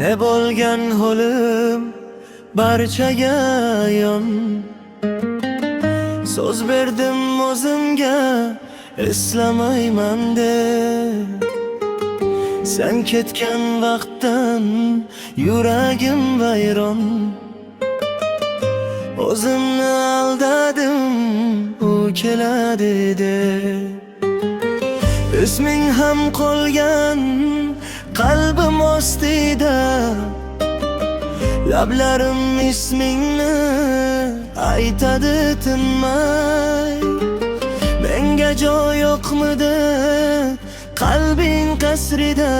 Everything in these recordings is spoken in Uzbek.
Ne bo'lgan holim barchaga ayon. So'z berdim o'zimga eslamayman deb. Sen ketgan vaqtdan yuragim vayron. O'zimni aldadim u keladi deb. Isming ham qolgan qalbim ostida, lablarim ismingni aytadi tinmay. Menga joy yo'qmidi qalbing qasrida,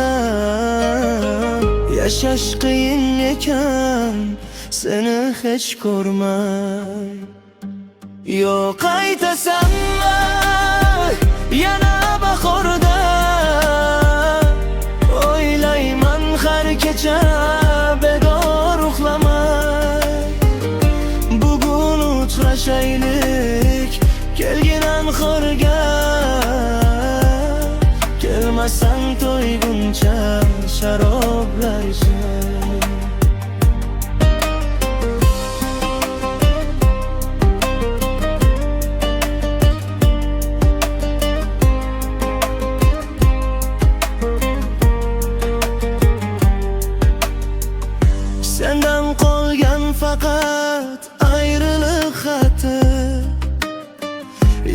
yashash qiyin ekan seni hech ko'rmay. Yo'q aytasanmi yana bahorda, o'ylayman har kecha bedor uxlamay. Bugun uchrashaylik kelgin anhorga, kelmasang to'yguncha sharoblar ichar. Sendan qolgan faqat ayriliq xati,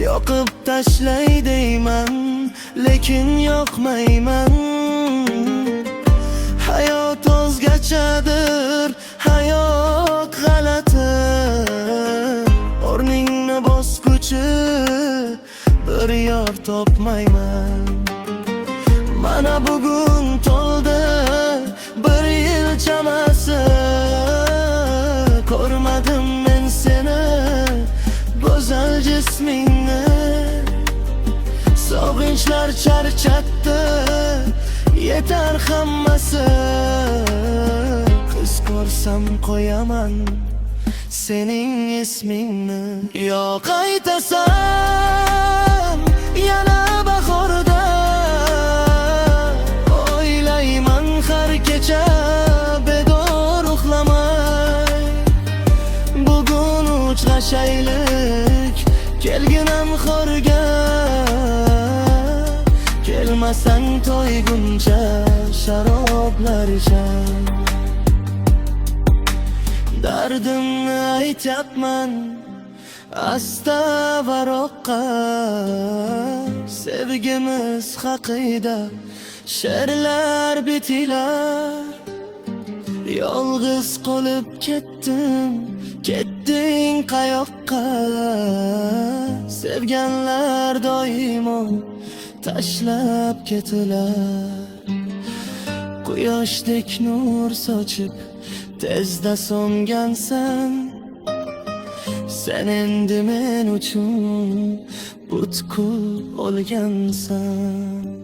yoqib tashlay deyman lekin yoqmayman. Hayot o'zgachadir, hayot g'alati, o'rningni bosguchi bir yor topmayman. Mana bugun to'ldi bir yil chamasi, ko'rmadim men seni go'zal jismingni. Sog'inchlar charchatdi, yetar hammasi. Qiz ko'rsam qo'yaman sening ismingni. Yo'q aytasan yana bahorda, o'ylayman har kecha bedor uxlamay. Bugun uchrashaylik kelgin anhorga, kelmasang to'yguncha sharoblar ichar. Dardimni aytyapman asta varoqqa, sevgimiz haqida she'rlar bitilar. Yolg'iz qolib ketdim, ketding qayoqqa. Sevganlar doimo tashlab ketilar. Quyoshdek nur sochib tezda so'ngansan, sen endi men uchun butkul bo'lgansan.